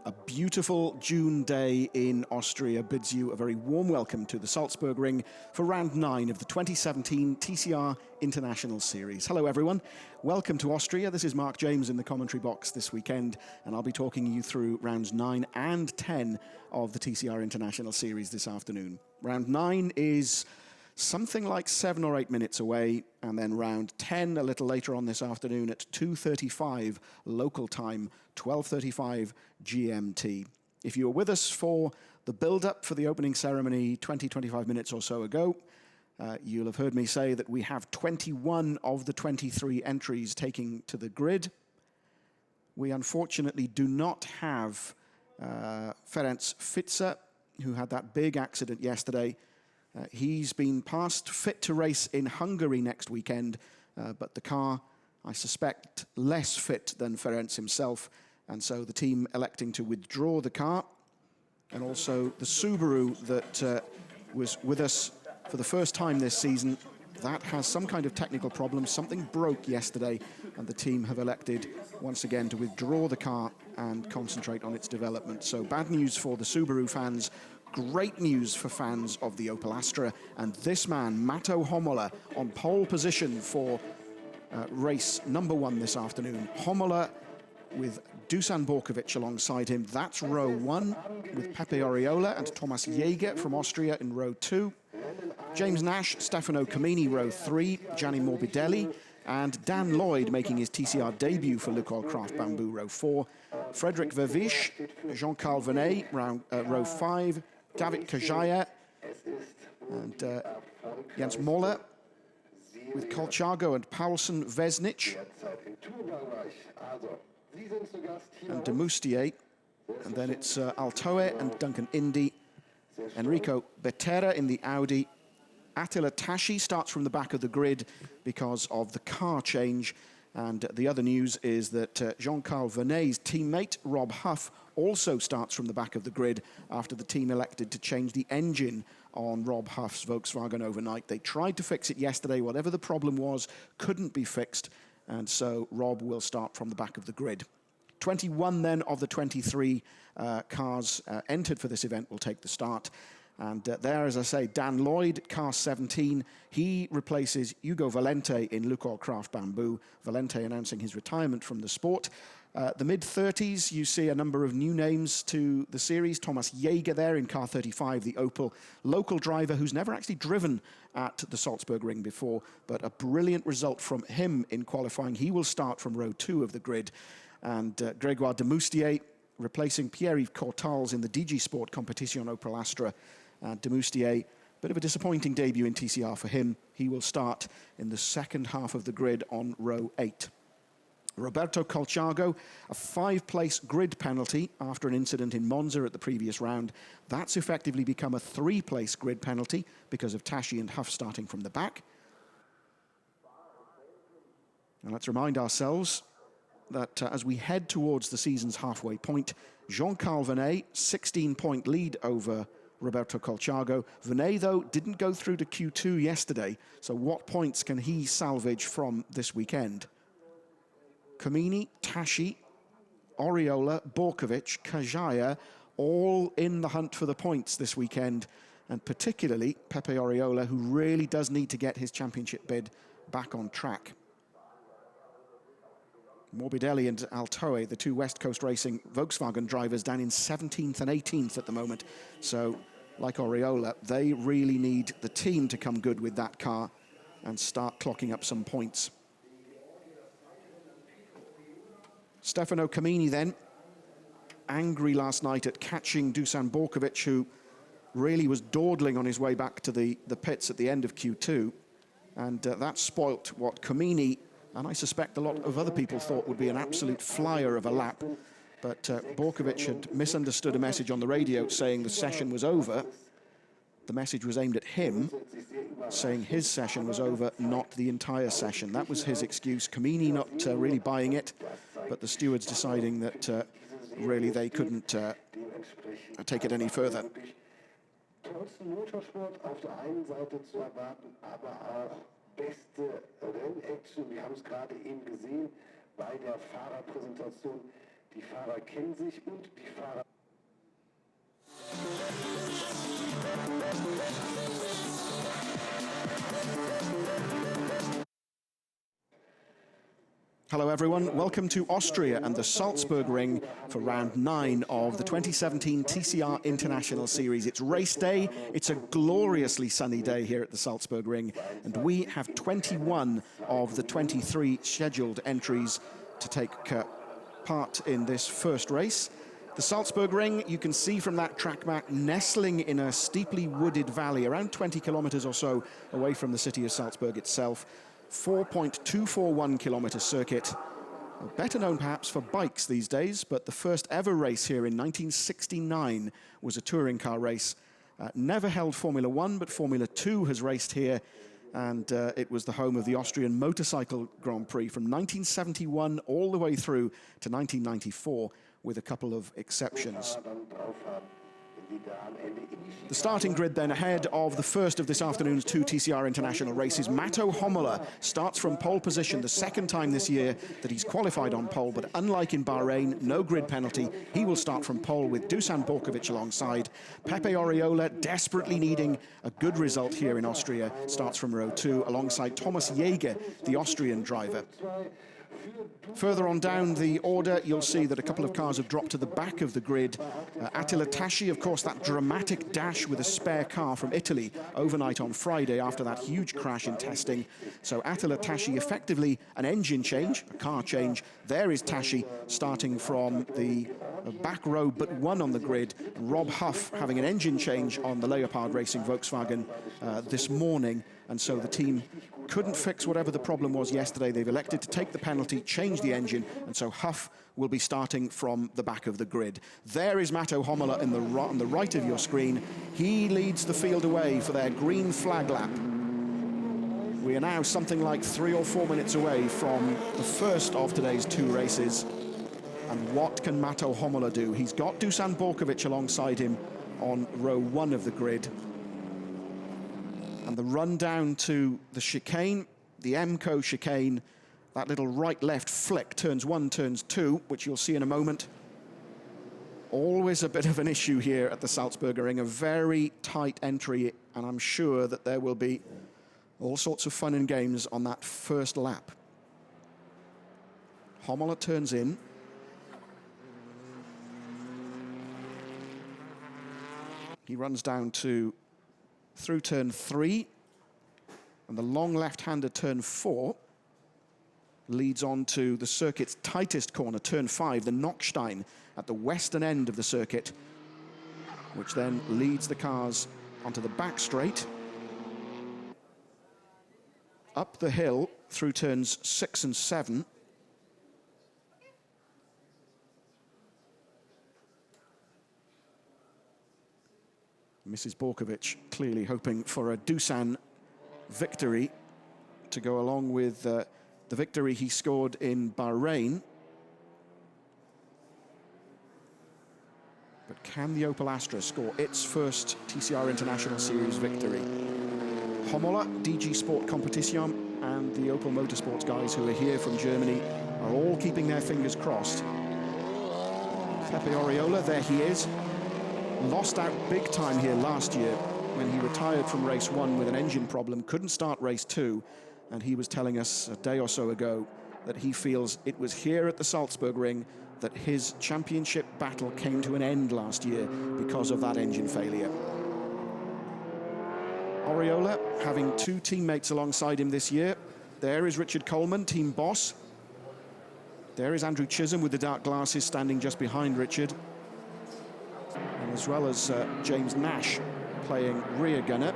A beautiful June day in Austria bids you a very warm welcome to the Salzburgring for round 9 of the 2017 TCR International Series. Hello everyone, welcome to Austria. This is Mark James in the commentary box this weekend, and I'll be talking you through rounds 9 and 10 of the TCR International Series this afternoon. Round 9 is something like 7 or 8 minutes away, and then round 10 a little later on this afternoon at 2:35 local time, 12:35 GMT. If you were with us for the build-up for the opening ceremony 20-25 minutes or so ago, you'll have heard me say that we have 21 of the 23 entries taking to the grid. We unfortunately do not have Ferenc Fizer, who had that big accident yesterday. He's been passed fit to race in Hungary next weekend, but the car, I suspect, less fit than Ferenc himself, and so the team electing to withdraw the car. And also the Subaru that was with us for the first time this season, that has some kind of technical problem. Something broke yesterday, and the team have elected once again to withdraw the car and concentrate on its development. So bad news for the Subaru fans, great news for fans of the Opel Astra, and this man, Matto Homola, on pole position for race number 1 this afternoon. Homola with Dusan Borkovic alongside him. That's row 1 with Pepe Oriola and Thomas Jäger from Austria in row 2. James Nash, Stefano Camini, row 3, Gianni Morbidelli, and Dan Lloyd making his TCR debut for Lukoil Craft Bamboo, row 4. Frederic Vervisch, Jean-Carl Venet, row 5, David Kajaya, and Jens Moller, with Colchago and Paulsen Vesnic, and de Moustier, and then it's Altoe and Duncan Indy, Enrico Bettera in the Audi. Attila Tashi starts from the back of the grid because of the car change. And the other news is that Jean-Carl Venet's teammate, Rob Huff, also starts from the back of the grid after the team elected to change the engine on Rob Huff's Volkswagen overnight. They tried to fix it yesterday. Whatever the problem was, couldn't be fixed. And so Rob will start from the back of the grid. 21 then of the 23 cars entered for this event will take the start. And there, as I say, Dan Lloyd, car 17, he replaces Hugo Valente in Lukoil Craft Bamboo. Valente announcing his retirement from the sport. The mid-30s, you see a number of new names to the series. Thomas Jäger there in car 35, the Opel local driver who's never actually driven at the Salzburgring before, but a brilliant result from him in qualifying. He will start from row 2 of the grid. And Grégoire de Moustier replacing Pierre-Yves Cortals in the DG Sport Competition Opel Astra. De Moustier, bit of a disappointing debut in TCR for him. He will start in the second half of the grid on row 8. Roberto Colchago, a 5-place grid penalty after an incident in Monza at the previous round. That's effectively become a 3-place grid penalty because of Tashi and Huff starting from the back. And let's remind ourselves that as we head towards the season's halfway point, Jean-Carl Venet, 16-point lead over Roberto Colchago. Venet, though, didn't go through to Q2 yesterday, so what points can he salvage from this weekend? Camini, Tashi, Oriola, Borkovic, Kajaya, all in the hunt for the points this weekend, and particularly Pepe Oriola, who really does need to get his championship bid back on track. Morbidelli and Altoe, the two West Coast Racing Volkswagen drivers, down in 17th and 18th at the moment. So, like Oriola, they really need the team to come good with that car and start clocking up some points. Stefano Camini then, angry last night at catching Dusan Borkovic, who really was dawdling on his way back to the pits at the end of Q2. And that spoilt what Camini, and I suspect a lot of other people, thought would be an absolute flyer of a lap. But Borkovic had misunderstood a message on the radio saying the session was over. The message was aimed at him, saying his session was over, not the entire session. That was his excuse. Camini not really buying it, but the stewards deciding that really they couldn't take it any further. Beste Rennaction. Wir haben es gerade eben gesehen bei der Fahrerpräsentation. Die Fahrer kennen sich und die Fahrer... Hello everyone, welcome to Austria and the Salzburgring for round 9 of the 2017 TCR International Series. It's race day, it's a gloriously sunny day here at the Salzburgring, and we have 21 of the 23 scheduled entries to take part in this first race. The Salzburgring, you can see from that track map, nestling in a steeply wooded valley, around 20 kilometers or so away from the city of Salzburg itself. 4.241 kilometer circuit, better known perhaps for bikes these days, but the first ever race here in 1969 was a touring car race. Never held Formula One, but Formula 2 has raced here, and it was the home of the Austrian Motorcycle Grand Prix from 1971 all the way through to 1994, with a couple of exceptions. The starting grid then ahead of the first of this afternoon's 2 TCR International races. Matto Homola starts from pole position, the second time this year that he's qualified on pole, but unlike in Bahrain, no grid penalty. He will start from pole with Dusan Borkovic alongside. Pepe Oriola, desperately needing a good result here in Austria, starts from row 2 alongside Thomas Jäger, the Austrian driver. Further on down the order, you'll see that a couple of cars have dropped to the back of the grid. Attila Tasci, of course, that dramatic dash with a spare car from Italy overnight on Friday after that huge crash in testing. So Attila Tasci, effectively an engine change, a car change. There is Tasci starting from the back row but one on the grid. Rob Huff having an engine change on the Leopard Racing Volkswagen this morning. And so the team couldn't fix whatever the problem was yesterday. They've elected to take the penalty, change the engine, and so Huff will be starting from the back of the grid. There is Matto Homola on the right of your screen. He leads the field away for their green flag lap. We are now something like 3 or 4 minutes away from the first of today's 2 races. And what can Matto Homola do? He's got Dusan Borkovic alongside him on row 1 of the grid. And the run down to the chicane, the MCO chicane, that little right-left flick, turns 1, turns 2, which you'll see in a moment. Always a bit of an issue here at the Salzburgring, a very tight entry, and I'm sure that there will be all sorts of fun and games on that first lap. Homola turns in. He runs down through turn 3, and the long left-hander turn 4 leads on to the circuit's tightest corner, turn 5, the Nockstein at the western end of the circuit, which then leads the cars onto the back straight, up the hill through turns 6 and 7. Mrs. Borkovic clearly hoping for a Dusan victory to go along with the victory he scored in Bahrain. But can the Opel Astra score its first TCR International Series victory? Homola, DG Sport Competition, and the Opel Motorsports guys who are here from Germany are all keeping their fingers crossed. Pepe Oriola, there he is. Lost out big time here last year when he retired from race 1 with an engine problem, couldn't start race 2, and he was telling us a day or so ago that he feels it was here at the Salzburgring that his championship battle came to an end last year because of that engine failure. Oriola having 2 teammates alongside him this year. There is Richard Coleman, team boss. There is Andrew Chisholm with the dark glasses standing just behind Richard. And as well as James Nash playing rear gunner.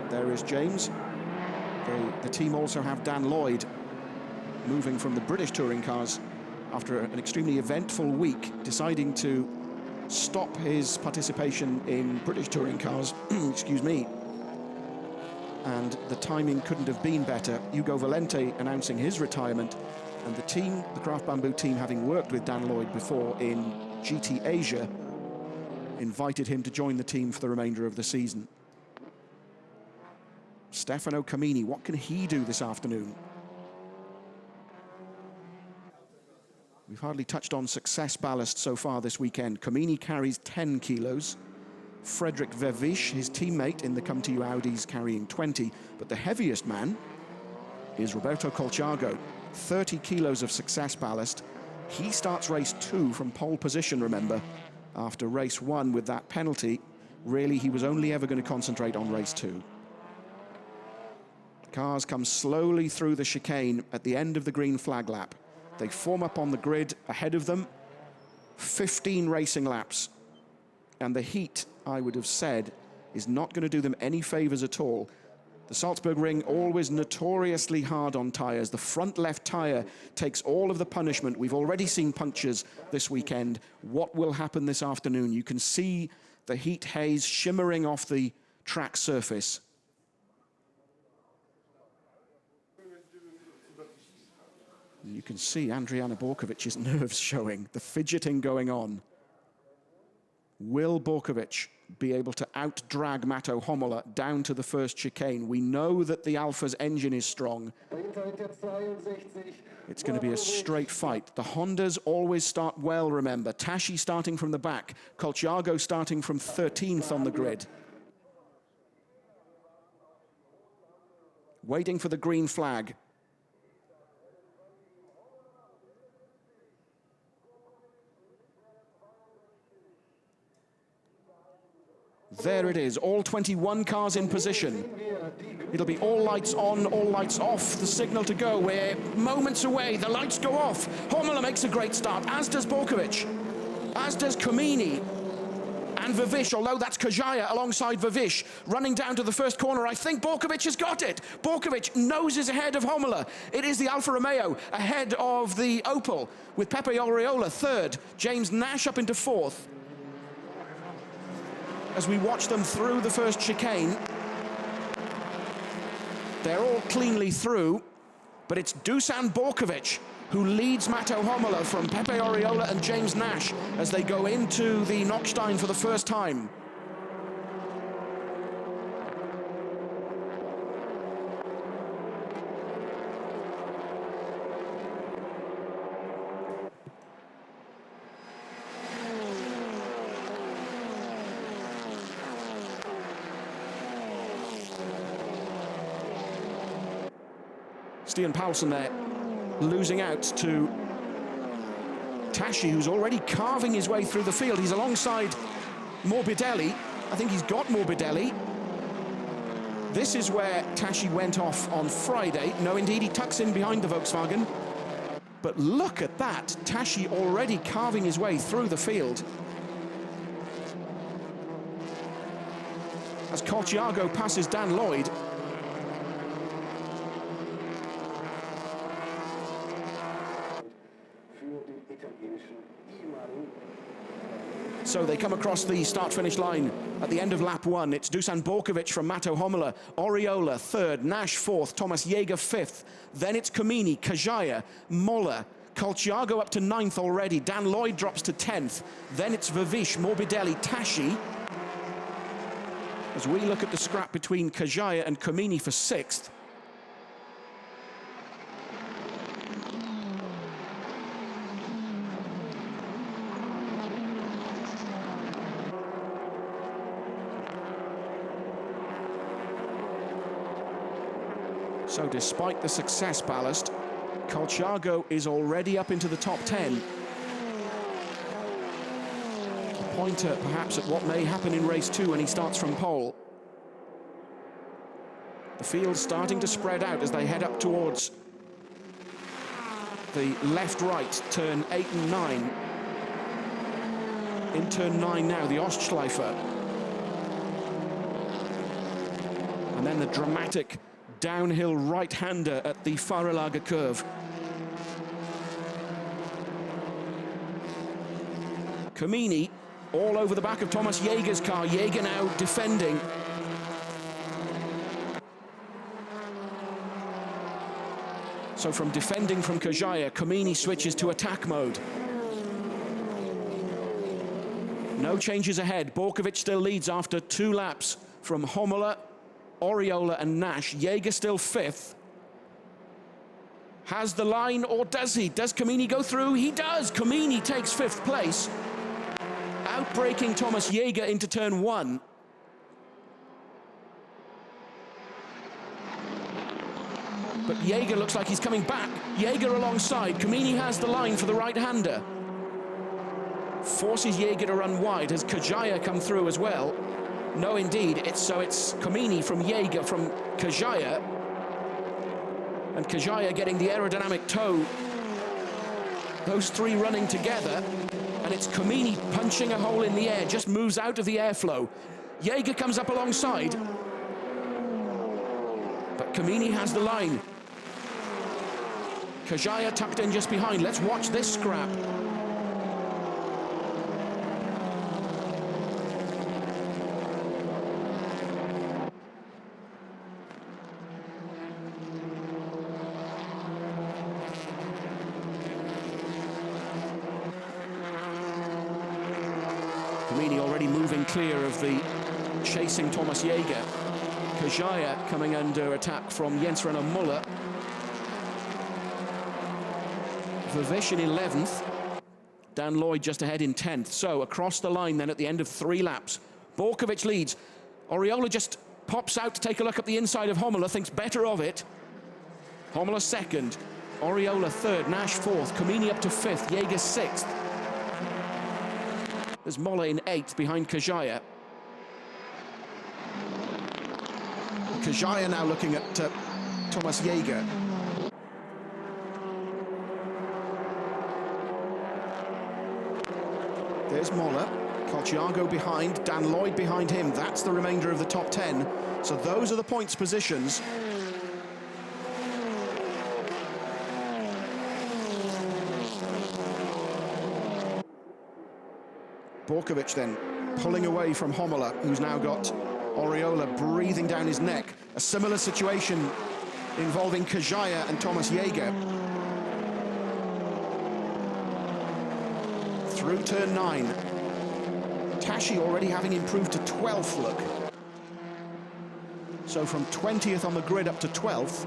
There is James. The team also have Dan Lloyd moving from the British touring cars after an extremely eventful week, deciding to stop his participation in British touring cars, excuse me. And the timing couldn't have been better. Ugo Valente announcing his retirement, and the team, the Craft Bamboo team, having worked with Dan Lloyd before in GT Asia, invited him to join the team for the remainder of the season. Stefano Camini, what can he do this afternoon? We've hardly touched on success ballast so far this weekend. Comini carries 10 kilos. Frederick Vervisch, his teammate in the Come To You Audis, carrying 20. But the heaviest man is Roberto Colciago, 30 kilos of success ballast. He starts race 2 from pole position, remember, after race 1 with that penalty. Really, he was only ever going to concentrate on race 2. Cars come slowly through the chicane at the end of the green flag lap. They form up on the grid ahead of them. 15 racing laps. And the heat, I would have said, is not going to do them any favors at all. The Salzburgring always notoriously hard on tires. The front left tire takes all of the punishment. We've already seen punctures this weekend. What will happen this afternoon? You can see the heat haze shimmering off the track surface. You can see Andriana Borkovic's nerves showing, the fidgeting going on. Will Borkovic be able to out-drag Matto Homola down to the first chicane? We know that the Alfa's engine is strong. It's going to be a straight fight. The Hondas always start well, remember. Tashi starting from the back. Colciago starting from 13th on the grid. Waiting for the green flag. There it is, all 21 cars in position. It'll be all lights on, all lights off, the signal to go. We're moments away, the lights go off. Homola makes a great start, as does Borkovic, as does Comini. And Vervisch, although that's Kajaya alongside Vervisch, running down to the first corner. I think Borkovic has got it. Borkovic noses ahead of Homola. It is the Alfa Romeo ahead of the Opel, with Pepe Oriola third, James Nash up into fourth. As we watch them through the first chicane, they're all cleanly through, but it's Dusan Borkovic who leads Matto Homola from Pepe Oriola and James Nash as they go into the Knockstein for the first time. Stian Paulsen there, losing out to Tashi, who's already carving his way through the field. He's alongside Morbidelli. I think he's got Morbidelli. This is where Tashi went off on Friday. No, indeed, he tucks in behind the Volkswagen. But look at that, Tashi already carving his way through the field. As Colciago passes Dan Lloyd. So they come across the start-finish line at the end of lap 1. It's Dusan Borkovic from Matto Homola, Oriola third, Nash fourth, Thomas Jäger fifth. Then it's Comini, Kajaya, Moller, Colciago up to 9th already. Dan Lloyd drops to 10th. Then it's Vervisch, Morbidelli, Tashi. As we look at the scrap between Kajaya and Comini for 6th. So despite the success ballast, Colciago is already up into the top 10. A pointer perhaps at what may happen in race 2 when he starts from pole. The field's starting to spread out as they head up towards the left-right, turn 8 and 9. In turn 9 now, the Ostschleifer. And then the dramatic downhill right-hander at the Fahrerlager curve. Comini all over the back of Thomas Jäger's car. Jäger now defending. So from defending from Kajaya, Comini switches to attack mode. No changes ahead. Borkovic still leads after 2 laps from Homola, Oriola and Nash. Jäger still 5th. has the line, or does he? Does Kamini go through? He does! Kamini takes 5th place, outbraking Thomas Jaeger into turn 1. But Jaeger looks like he's coming back. Jaeger alongside. Kamini has the line for the right-hander. Forces Jaeger to run wide. Has Kajaya come through as well? No, indeed. It's Kamini from Jaeger from Kajaya. And Kajaya getting the aerodynamic toe. Those three running together. And it's Kamini punching a hole in the air. Just moves out of the airflow. Jaeger comes up alongside. But Kamini has the line. Kajaya tucked in just behind. Let's watch this scrap. Kamini already moving clear of the chasing Thomas Jaeger. Kajaya coming under attack from Jens René Müller. Vervish in 11th. Dan Lloyd just ahead in 10th. So across the line then at the end of 3 laps. Borkovic leads. Oriola just pops out to take a look at the inside of Homola, thinks better of it. Homola 2nd. Oriola 3rd. Nash 4th. Kamini up to 5th. Jaeger 6th. There's Molla in 8th behind Kajaya. Kajaya now looking at Thomas Jaeger. There's Molla. Colciago behind, Dan Lloyd behind him. That's the remainder of the top 10. So those are the points positions. Borkovic then pulling away from Homola, who's now got Oriola breathing down his neck. A similar situation involving Kajaya and Thomas Jaeger. Through turn 9. Tashi already having improved to 12th, look. So from 20th on the grid up to 12th.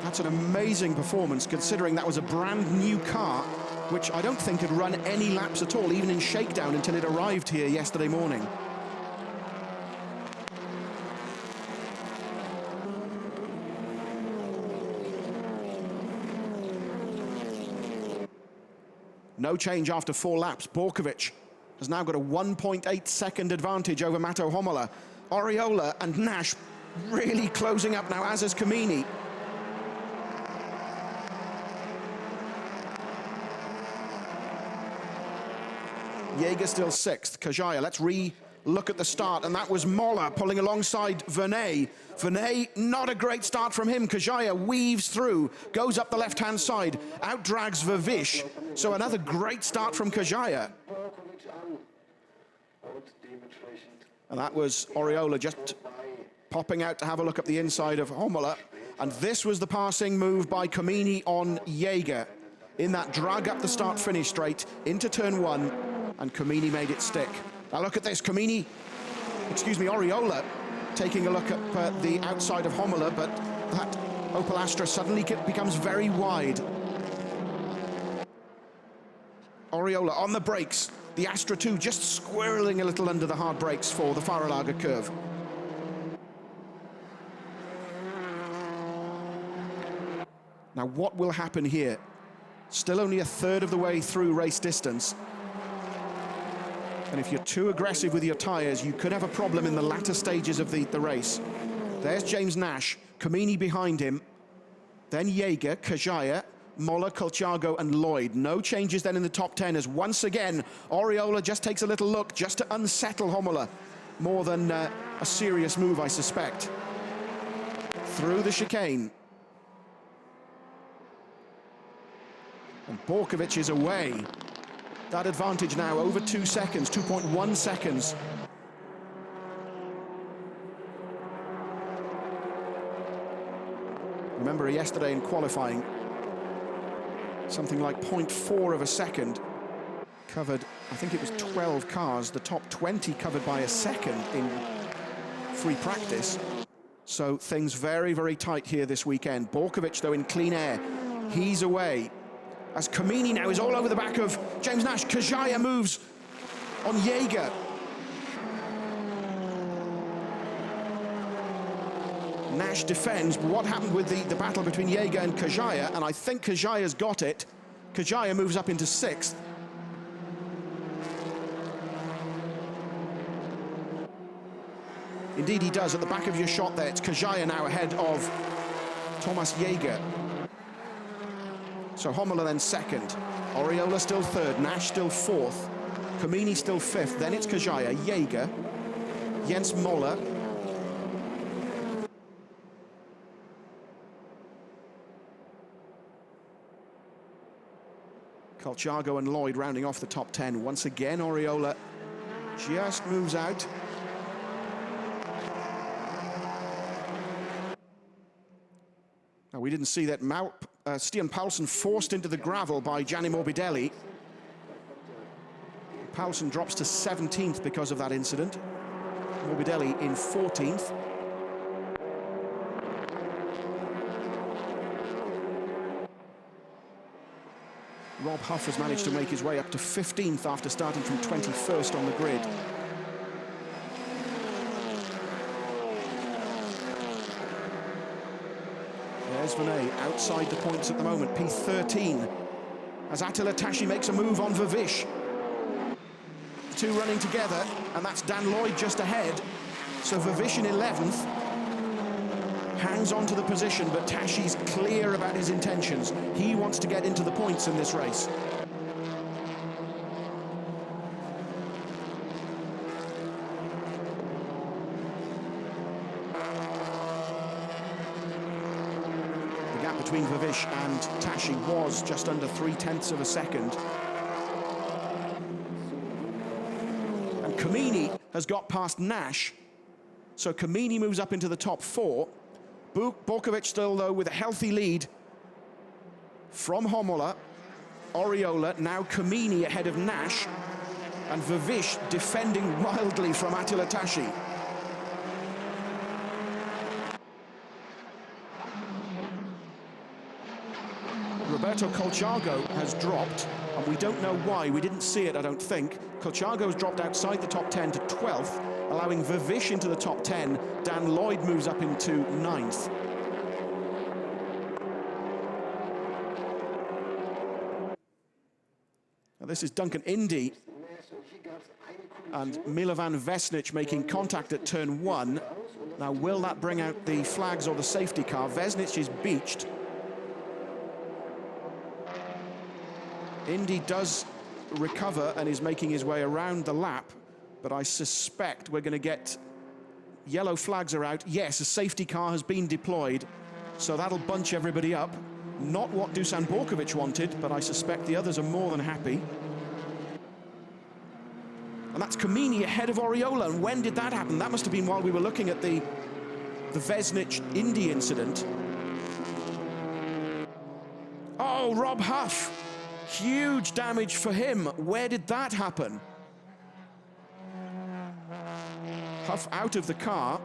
That's an amazing performance, considering that was a brand new car, which I don't think had run any laps at all, even in shakedown, until it arrived here yesterday morning. No change after 4 laps. Borkovic has now got a 1.8 second advantage over Mato Homola. Oriola and Nash really closing up now, as is Kamini. Jaeger still 6th. Kajaya, let's re-look at the start, and that was Molla pulling alongside Vernet. Vernet, not a great start from him. Kajaya weaves through, goes up the left-hand side, outdrags Vervish. So another great start from Kajaya. And that was Oriola just popping out to have a look at the inside of Homola. And this was the passing move by Kamini on Jaeger in that drag up the start-finish straight into turn 1. And Kamini made it stick. Now look at this, Oriola taking a look at the outside of Homola, but that Opel Astra suddenly becomes very wide. Oriola on the brakes, the Astra 2 just squirreling a little under the hard brakes for the Fahrerlager curve. Now what will happen here? Still only a third of the way through race distance. And if you're too aggressive with your tyres, you could have a problem in the latter stages of the race. There's James Nash, Kamini behind him. Then Jaeger, Kajaya, Molla, Colciago and Lloyd. No changes then in the top 10 as once again Oriola just takes a little look just to unsettle Homola. More than a serious move, I suspect. Through the chicane. And Borkovic is away. That advantage now over 2 seconds, 2.1 seconds. Remember yesterday in qualifying, something like 0.4 of a second covered, I think it was 12 cars, the top 20 covered by a second in free practice. So things very, very tight here this weekend. Borkovic, though, in clean air. He's away. As Kamini now is all over the back of James Nash. Kajaya moves on Jaeger. Nash defends, but what happened with the battle between Jaeger and Kajaya? And I think Kajaya's got it. Kajaya moves up into 6th. Indeed he does, at the back of your shot there. It's Kajaya now ahead of Thomas Jaeger. So Homola then 2nd, Oriola still 3rd, Nash still 4th, Kamini still 5th, then it's Kajaya, Jaeger, Jens Moller. Colchago and Lloyd rounding off the top 10. Once again, Oriola just moves out. Now, we didn't see that Stian Paulsen forced into the gravel by Gianni Morbidelli. Paulsen drops to 17th because of that incident. Morbidelli in 14th. Rob Huff has managed to make his way up to 15th after starting from 21st on the grid. There's Venet outside the points at the moment, P13. As Attila Tashi makes a move on Vavish. The two running together, and that's Dan Lloyd just ahead. So Vavish in 11th. Hangs on to the position, but Tashi's clear about his intentions. He wants to get into the points in this race. The gap between Vavish and Tashi was just under 0.3 of a second. And Kamini has got past Nash, so Kamini moves up into the top 4. Borkovic still, though, with a healthy lead from Homola. Oriola, now Kamini ahead of Nash, and Vavish defending wildly from Attila Tashi. Roberto Colchago has dropped, and we don't know why. We didn't see it, I don't think. Colchago's dropped outside the top 10 to 12th, allowing Vavish into the top 10. Dan Lloyd moves up into 9th. Now this is Duncan Indy and Milovan Vesnic making contact at turn 1. Now will that bring out the flags or the safety car? Vesnic is beached. Indy does recover and is making his way around the lap, but I suspect we're going to get yellow flags are out. Yes, a safety car has been deployed, so that'll bunch everybody up. Not what Dusan Borkovic wanted, but I suspect the others are more than happy. And that's Kamini ahead of Oriola. And when did that happen? That must have been while we were looking at the Vesnic-Indy incident. Oh, Rob Huff. Huge damage for him. Where did that happen? Huff out of the car.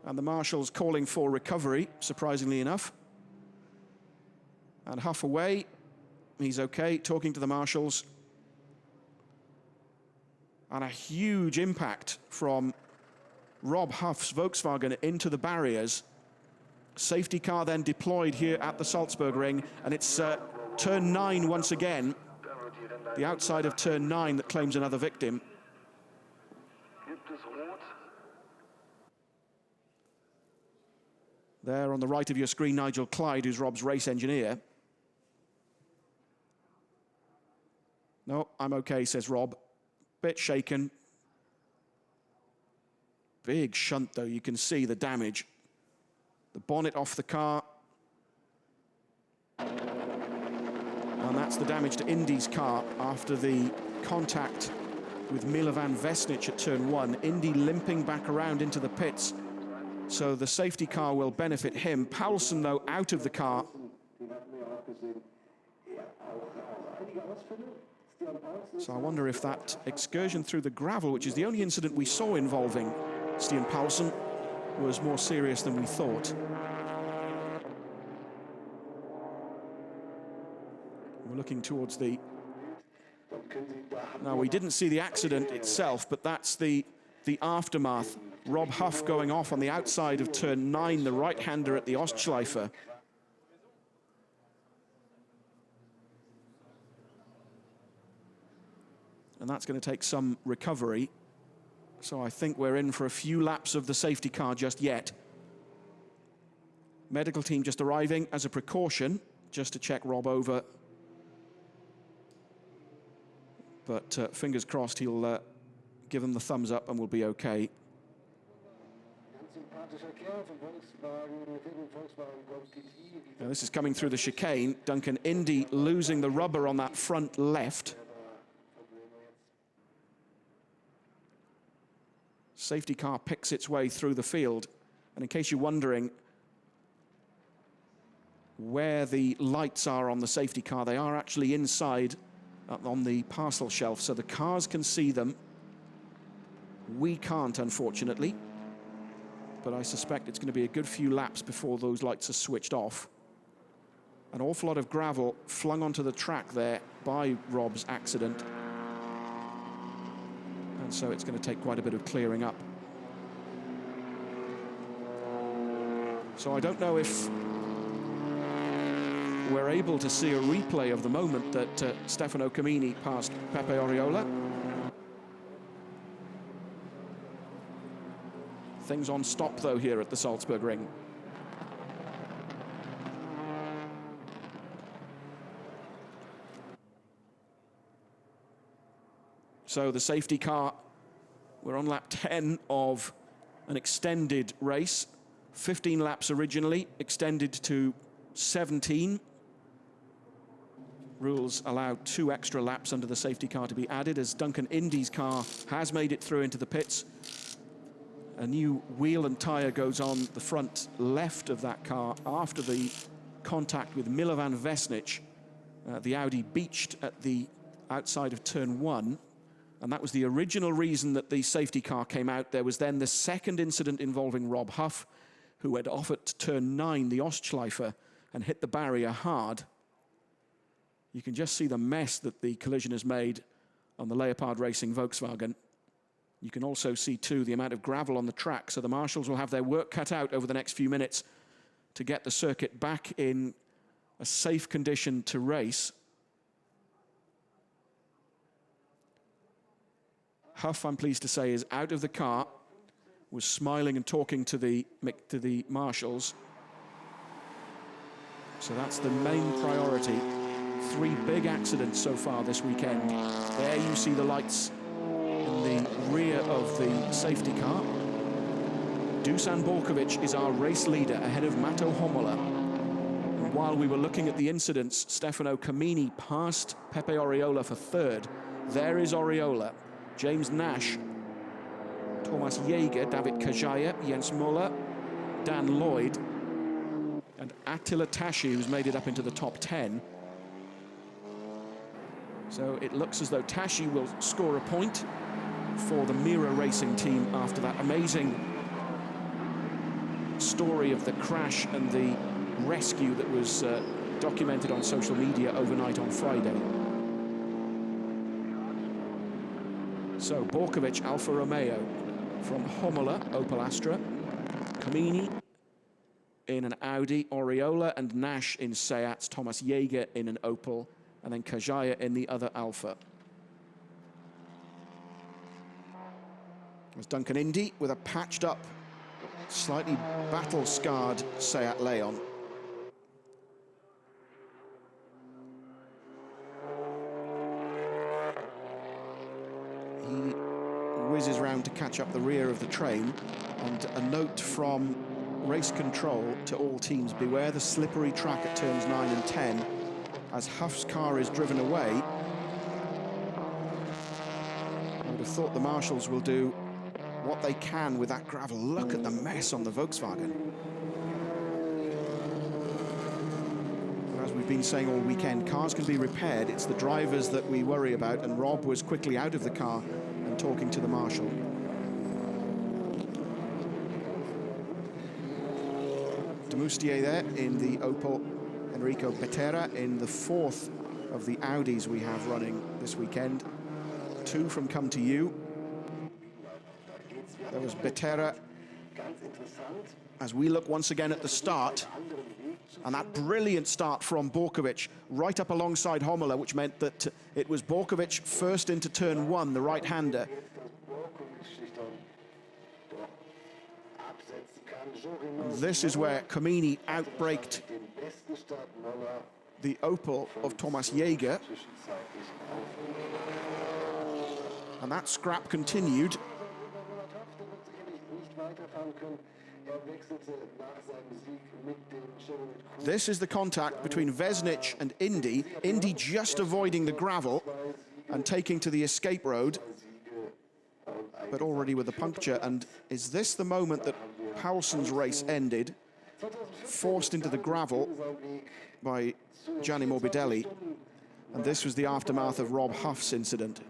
And the marshals calling for recovery, surprisingly enough. And Huff away. He's okay, talking to the marshals. And a huge impact from Rob Huff's Volkswagen into the barriers. Safety car then deployed here at the Salzburgring, and it's turn 9 once again. The outside of turn 9 that claims another victim. There on the right of your screen, Nigel Clyde, who's Rob's race engineer. No, I'm okay, says Rob. Bit shaken. Big shunt, though. You can see the damage. The bonnet off the car. And that's the damage to Indy's car after the contact with Milovan Vesnic at turn 1. Indy limping back around into the pits. So the safety car will benefit him. Paulsen, though, out of the car. So I wonder if that excursion through the gravel, which is the only incident we saw involving Stian Paulsen, was more serious than we thought. We're looking towards the... Now, we didn't see the accident itself, but that's the aftermath. Rob Huff going off on the outside of turn 9, the right-hander at the Ostschleife. And that's going to take some recovery. So I think we're in for a few laps of the safety car just yet. Medical team just arriving as a precaution, just to check Rob over. But fingers crossed he'll give them the thumbs up and we'll be okay. Now this is coming through the chicane. Duncan Indy losing the rubber on that front left. Safety car picks its way through the field. And in case you're wondering where the lights are on the safety car, they are actually inside on the parcel shelf, so the cars can see them. We can't, unfortunately. But I suspect it's going to be a good few laps before those lights are switched off. An awful lot of gravel flung onto the track there by Rob's accident. And so it's going to take quite a bit of clearing up. So I don't know if we're able to see a replay of the moment that Stefano Camini passed Pepe Oriola. Things on stop, though, here at the Salzburgring. So the safety car, we're on lap 10 of an extended race. 15 laps originally, extended to 17. Rules allow 2 extra laps under the safety car to be added as Duncan Indy's car has made it through into the pits. A new wheel and tyre goes on the front left of that car after the contact with Milovan Vesnic. The Audi beached at the outside of turn 1. And that was the original reason that the safety car came out. There was then the second incident involving Rob Huff, who went off at turn 9, the Ostschleife, and hit the barrier hard. You can just see the mess that the collision has made on the Leopard Racing Volkswagen. You can also see, too, the amount of gravel on the track, so the marshals will have their work cut out over the next few minutes to get the circuit back in a safe condition to race. Huff, I'm pleased to say, is out of the car, was smiling and talking to the marshals. So that's the main priority. 3 big accidents so far this weekend. There you see the lights in the rear of the safety car. Dusan Borkovic is our race leader ahead of Mato Homola. And while we were looking at the incidents, Stefano Camini passed Pepe Oriola for 3rd. There is Oriola, James Nash, Thomas Jaeger, David Kajaya, Jens Muller, Dan Lloyd, and Attila Tashi, who's made it up into the top 10. So it looks as though Tashi will score a point for the Mira Racing team after that amazing story of the crash and the rescue that was documented on social media overnight on Friday. So Borkovic, Alfa Romeo, from Homola, Opel Astra, Camini in an Audi, Oriola and Nash in Seats, Thomas Jaeger in an Opel, and then Kajaya in the other Alfa. There's Duncan Indy with a patched up, slightly battle-scarred Seat Leon. He whizzes round to catch up the rear of the train, and a note from race control to all teams: beware the slippery track at turns 9 and 10 as Huff's car is driven away. I would have thought the marshals will do what they can with that gravel. Look at the mess on the Volkswagen. And as we've we've been saying all weekend, cars can be repaired. It's the drivers that we worry about, and Rob was quickly out of the car and talking to the marshal. De Moustier there in the Opel, Enrico Bettera in the fourth of the Audis we have running this weekend. Two from Come To You. There was Bettera. As we look once again at the start, and that brilliant start from Borkovic right up alongside Hommler, which meant that it was Borkovic first into turn one, the right-hander. This is where Comini outbraked the Opel of Thomas Jäger. And that scrap continued. This is the contact between Vesnic and Indy. Indy just avoiding the gravel and taking to the escape road, but already with a puncture. And is this the moment that Paulsen's race ended, forced into the gravel by Gianni Morbidelli? And this was the aftermath of Rob Huff's incident.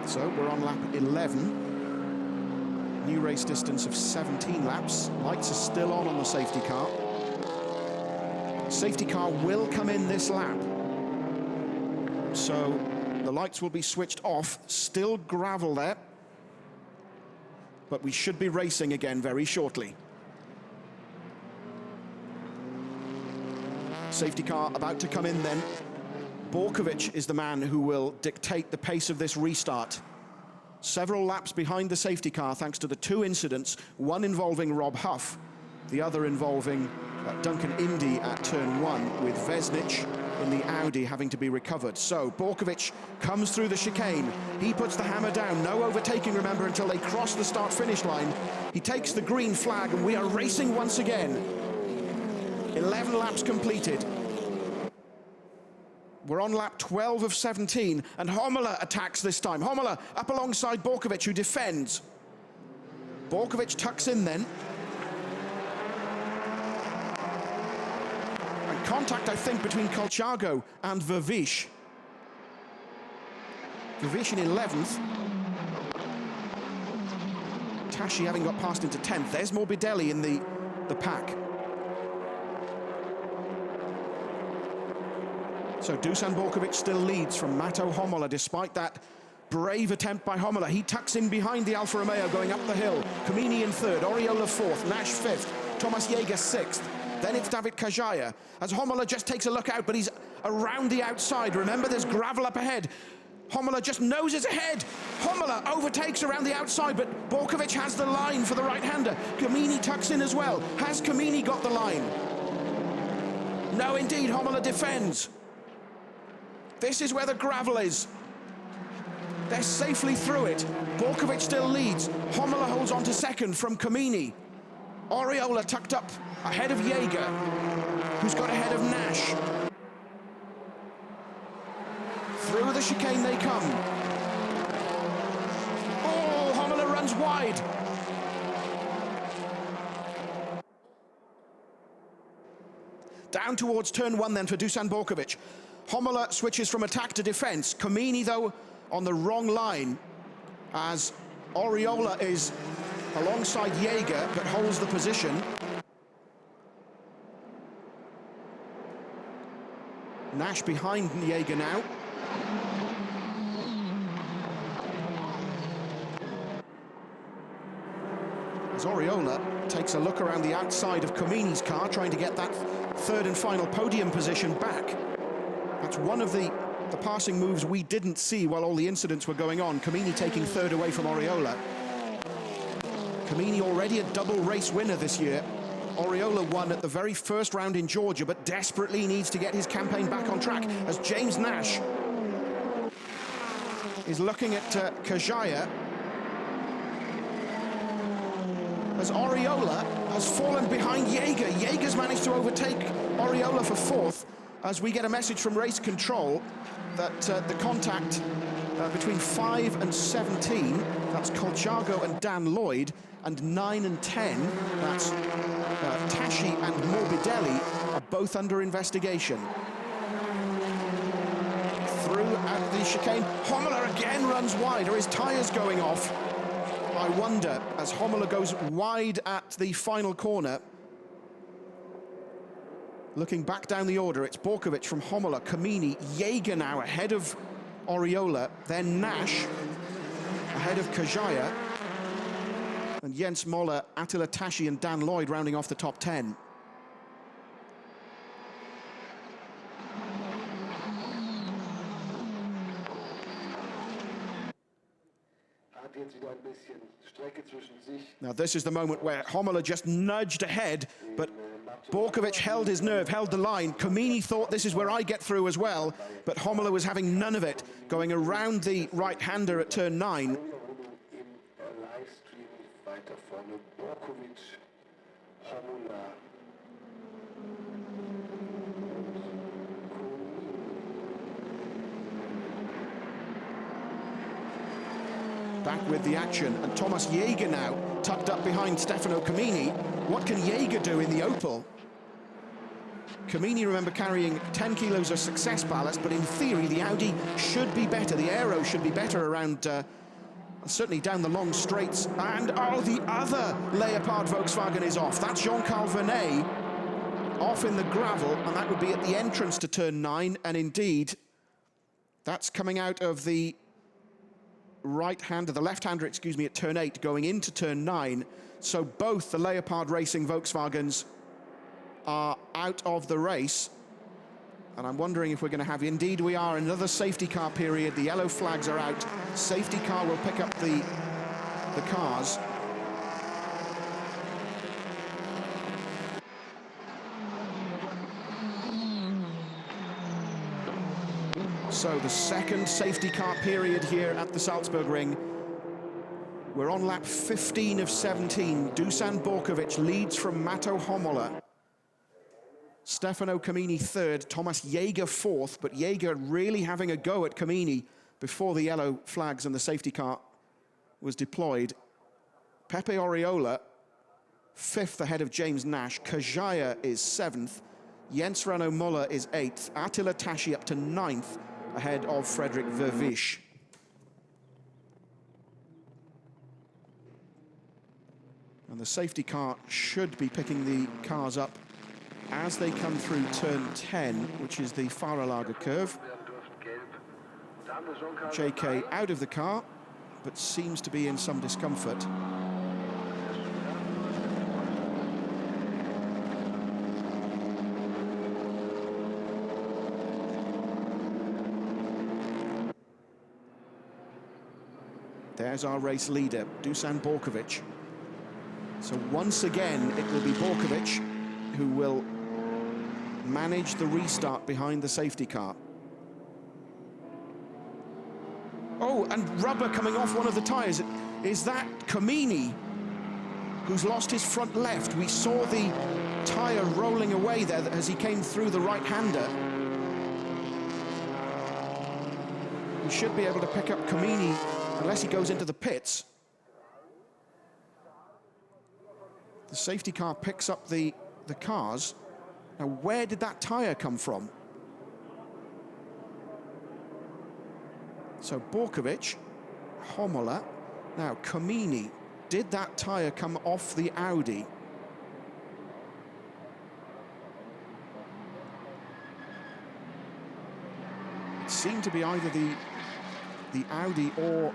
So we're on lap 11. New race distance of 17 laps. Lights are still on the safety car. Safety car will come in this lap. So the lights will be switched off. Still gravel there. But we should be racing again very shortly. Safety car about to come in then. Borkovic is the man who will dictate the pace of this restart. Several laps behind the safety car thanks to the two incidents, one involving Rob Huff, the other involving Duncan Indy at turn one, with Vesnic in the Audi having to be recovered. So Borkovic comes through the chicane. He puts the hammer down. No overtaking, remember, until they cross the start-finish line. He takes the green flag, and we are racing once again. 11 laps completed. We're on lap 12 of 17, and Hommler attacks this time. Hommler up alongside Borkovic, who defends. Borkovic tucks in then. And contact, I think, between Colchago and Vervish. Vervish in 11th. Tashi having got passed into 10th. There's Morbidelli in the pack. So Dusan Borkovic still leads from Mato Hommler, despite that brave attempt by Hommler. He tucks in behind the Alfa Romeo going up the hill. Comini in third, Oriola fourth, Nash fifth, Thomas Jäger sixth. Then it's David Kajaya, as Hommler just takes a look out, but he's around the outside. Remember, there's gravel up ahead. Hommler just noses ahead. Hommler overtakes around the outside, but Borkovic has the line for the right-hander. Comini tucks in as well. Has Comini got the line? No, indeed, Hommler defends. This is where the gravel is. They're safely through it. Borkovic still leads. Hommler holds on to second from Comini. Oriola tucked up ahead of Jäger, who's got ahead of Nash. Through the chicane they come. Oh, Hommler runs wide. Down towards turn one then for Dusan Borkovic. Hommler switches from attack to defense. Comini, though, on the wrong line, as Oriola is alongside Jäger, but holds the position. Nash behind Jäger now. As Oriola takes a look around the outside of Comini's car, trying to get that third and final podium position back. That's one of the passing moves we didn't see while all the incidents were going on. Comini taking third away from Oriola. Comini already a double race winner this year. Oriola won at the very first round in Georgia, but desperately needs to get his campaign back on track, as James Nash is looking at Kajaya. As Oriola has fallen behind Jäger. Jäger's managed to overtake Oriola for fourth. as we get a message from race control that the contact between 5 and 17, that's Colchago and Dan Lloyd, and 9 and 10, that's Tashi and Morbidelli, are both under investigation. Through at the chicane, Homola again runs wide. Are his tyres going off? I wonder, as Homola goes wide at the final corner. Looking back down the order, it's Borkovic from Homola, Kamini, Jaeger now ahead of Oriola, then Nash ahead of Kajaya, and Jens Moller, Attila Tashi and Dan Lloyd rounding off the top 10. Now this is the moment where Homola just nudged ahead, but Borkovic held his nerve, held the line. Kamini thought this is where I get through as well, but Homola was having none of it, going around the right-hander at turn 9. Back with the action, and Thomas Jaeger now tucked up behind Stefano Kamini. What can Jaeger do in the Opel? Kamini, remember, carrying 10 kilos of success ballast, but in theory the Audi should be better, the aero should be better around, certainly down the long straights. And oh, the other Leopard Volkswagen is off. That's Jean-Carl Vernet off in the gravel, and that would be at the entrance to turn 9, and indeed that's coming out of the right-hander, the left-hander, excuse me, at turn 8, going into turn 9. So both the Leopard Racing Volkswagens are out of the race. And I'm wondering if we're going to have, indeed we are, another safety car period. The yellow flags are out. Safety car will pick up the cars. So the second safety car period here at the Salzburgring. We're on lap 15 of 17. Dusan Borkovic leads from Mato Homola. Stefano Kamini third, Thomas Jaeger fourth, but Jaeger really having a go at Kamini before the yellow flags and the safety car was deployed. Pepe Oriola fifth ahead of James Nash. Kajaya is seventh. Jens Rano Moller is eighth. Attila Tashi up to ninth ahead of Frederick Vervisch. And the safety car should be picking the cars up as they come through turn 10, which is the Fahrerlager curve. JK out of the car, but seems to be in some discomfort. There's our race leader, Dusan Borkovic. So once again, it will be Borkovic who will manage the restart behind the safety car. Oh, and rubber coming off one of the tyres. Is that Kamini, who's lost his front left? We saw the tyre rolling away there as he came through the right-hander. He should be able to pick up Kamini unless he goes into the pits. The safety car picks up the cars. Now, where did that tyre come from? So Borkovic, Homola, now Kamini. Did that tyre come off the Audi? It seemed to be either the Audi or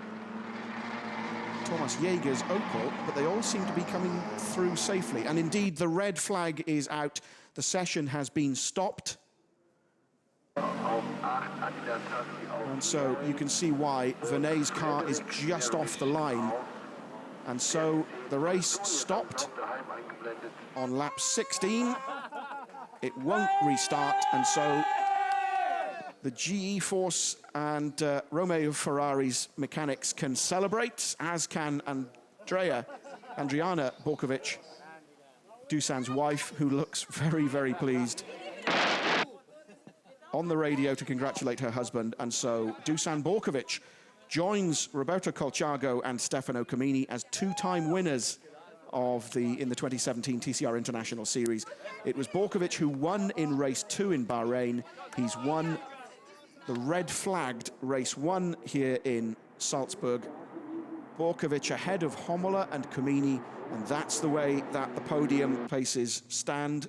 Thomas Jaeger's Opel, but they all seem to be coming through safely. And indeed, the red flag is out. The session has been stopped. And so you can see why Vernet's car is just off the line. And so the race stopped on lap 16. It won't restart, and so the GE Force and Romeo Ferrari's mechanics can celebrate, as can Andriana Borkovic, Dusan's wife, who looks very, very pleased. on the radio to congratulate her husband, and so Dusan Borkovic joins Roberto Colciago and Stefano Comini as two-time winners in the 2017 TCR International Series. It was Borkovic who won in race 2 in Bahrain. He's won the red-flagged race 1 here in Salzburg. Borkovic ahead of Homola and Comini, and that's the way that the podium places stand.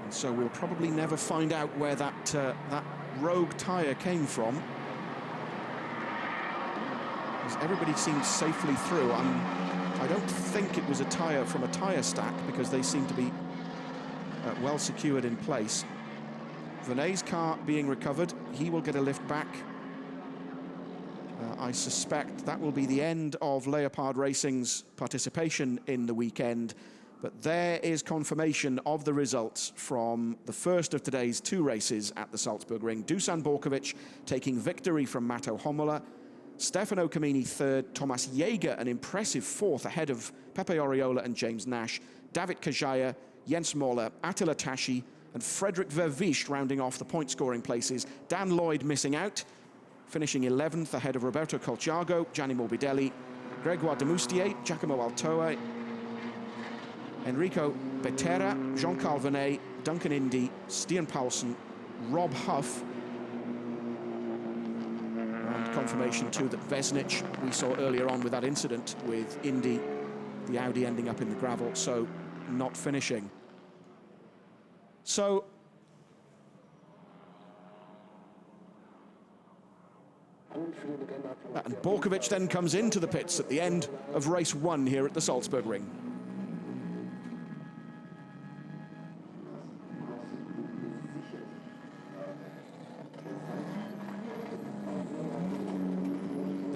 And so we'll probably never find out where that rogue tyre came from, as everybody seemed safely through. I don't think it was a tyre from a tyre stack, because they seem to be well secured in place. Vinay's car being recovered. He will get a lift back. I suspect that will be the end of Leopard Racing's participation in the weekend. But there is confirmation of the results from the first of today's 2 races at the Salzburgring. Dusan Borkovic taking victory from Matteo Homola. Stefano Comini third, Thomas Jaeger an impressive 4th ahead of Pepe Oriola and James Nash, David Kajaya, Jens Moller, Attila Tashi and Frederick Vervisch rounding off the point-scoring places. Dan Lloyd missing out, finishing 11th ahead of Roberto Colciago, Gianni Morbidelli, Gregoire Demoustier, Giacomo Altoa, Enrico Bettera, Jean-Carl Venet, Duncan Indy, Stian Paulsen, Rob Huff. Confirmation too that Vesnic, we saw earlier on with that incident with Indy, the Audi ending up in the gravel, so not finishing. So and Borkovic then comes into the pits at the end of race 1 here at the Salzburgring.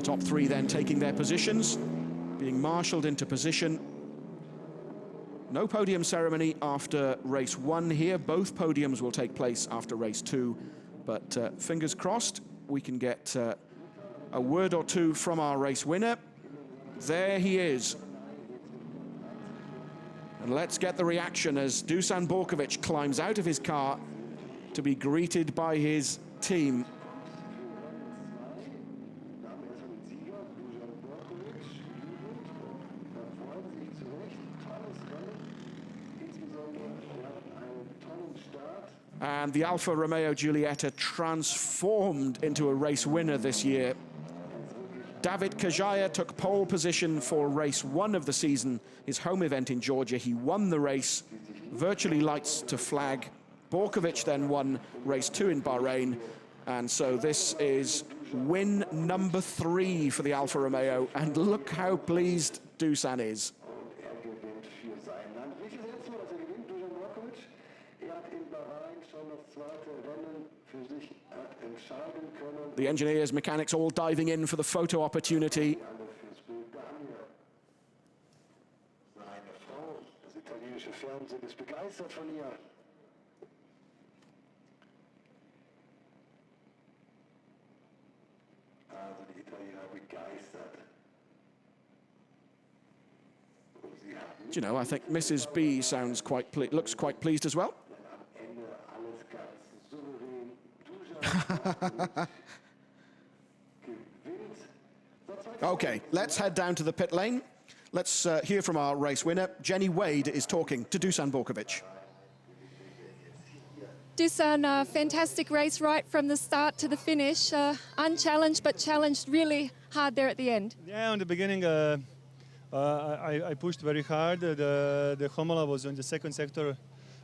Top 3 then taking their positions, being marshalled into position. No podium ceremony after race 1 here. Both podiums will take place after race 2. But fingers crossed, we can get a word or two from our race winner. There he is. And let's get the reaction as Dusan Borkovic climbs out of his car to be greeted by his team. And the Alfa Romeo Giulietta transformed into a race winner this year. David Kajaya took pole position for race 1 of the season, his home event in Georgia. He won the race, virtually lights to flag. Borkovic then won race 2 in Bahrain. And so this is win number 3 for the Alfa Romeo. And look how pleased Dusan is. The engineers, mechanics all diving in for the photo opportunity. Do you know, I think Mrs. B sounds looks quite pleased as well. Okay, let's head down to the pit lane. Let's hear from our race winner. Jenny Wade is talking to Dusan Borkovic. Dusan, a fantastic race right from the start to the finish. Unchallenged, but challenged really hard there at the end. Yeah, in the beginning, I pushed very hard. The Homola was in the second sector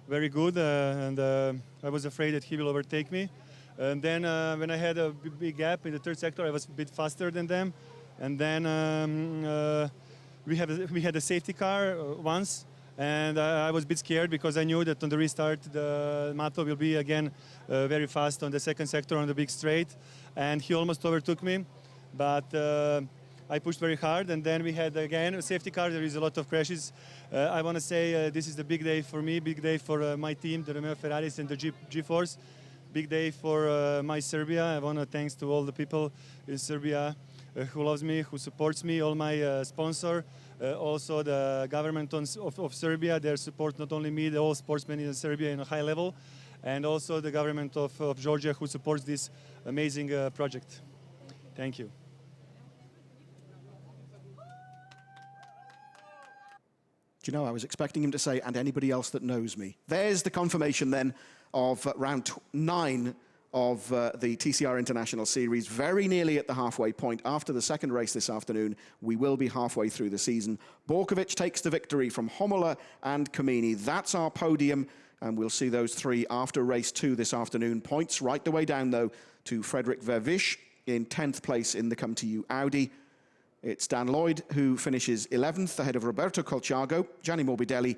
very good, and I was afraid that he will overtake me. And then when I had a big gap in the third sector, I was a bit faster than them. And then we had a safety car once, and I was a bit scared because I knew that on the restart the Mato will be again very fast on the second sector on the big straight, and he almost overtook me. But I pushed very hard, and then we had again a safety car. There is a lot of crashes. I want to say this is the big day for me, big day for my team, the Romeo Ferraris and the G-Force. Big day for my Serbia. I want to thanks to all the people in Serbia who loves me, who supports me, all my sponsor, also the government of Serbia. They support not only me, the all sportsmen in Serbia in a high level, and also the government of Georgia who supports this amazing project. Thank you. Do you know, I was expecting him to say, and anybody else that knows me. There's the confirmation then of round 9 of the TCR International Series, very nearly at the halfway point. After the second race this afternoon, we will be halfway through the season. Borkovic takes the victory from Homola and Kamini. That's our podium, and we'll see those three after race 2 this afternoon. Points right the way down, though, to Frederick Vervish in 10th place in the Come To You Audi. It's Dan Lloyd who finishes 11th ahead of Roberto Colciago, Gianni Morbidelli,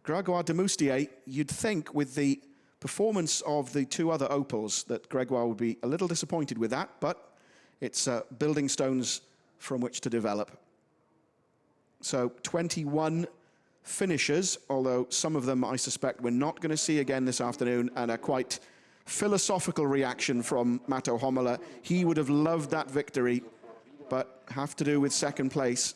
Grégoire de Moustier. You'd think with the performance of the two other Opels that Grégoire would be a little disappointed with that, but it's building stones from which to develop. So 21 finishers, although some of them I suspect we're not going to see again this afternoon, and a quite philosophical reaction from Matteo Homola. He would have loved that victory, but have to do with second place.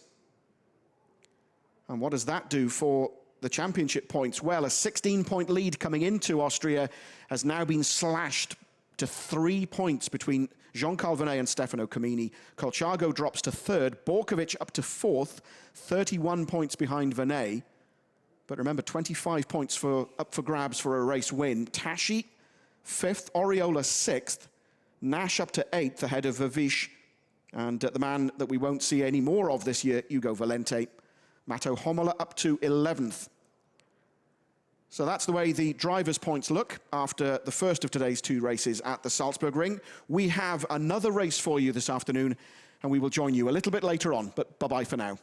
And what does that do for the championship points? Well, a 16-point lead coming into Austria has now been slashed to 3 points between Jean-Carl Vernet and Stefano Camini. Colciago drops to 3rd, Borkovic up to 4th, 31 points behind Vernet. But remember, 25 points up for grabs for a race win. Tashi, 5th, Oriola 6th, Nash up to 8th ahead of Vervish, and the man that we won't see any more of this year, Ugo Valente. Matteo Homola up to 11th. So that's the way the drivers' points look after the first of today's 2 races at the Salzburgring. We have another race for you this afternoon, and we will join you a little bit later on, but bye-bye for now.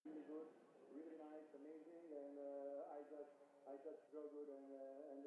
Really good, really nice, amazing, and I just drove good and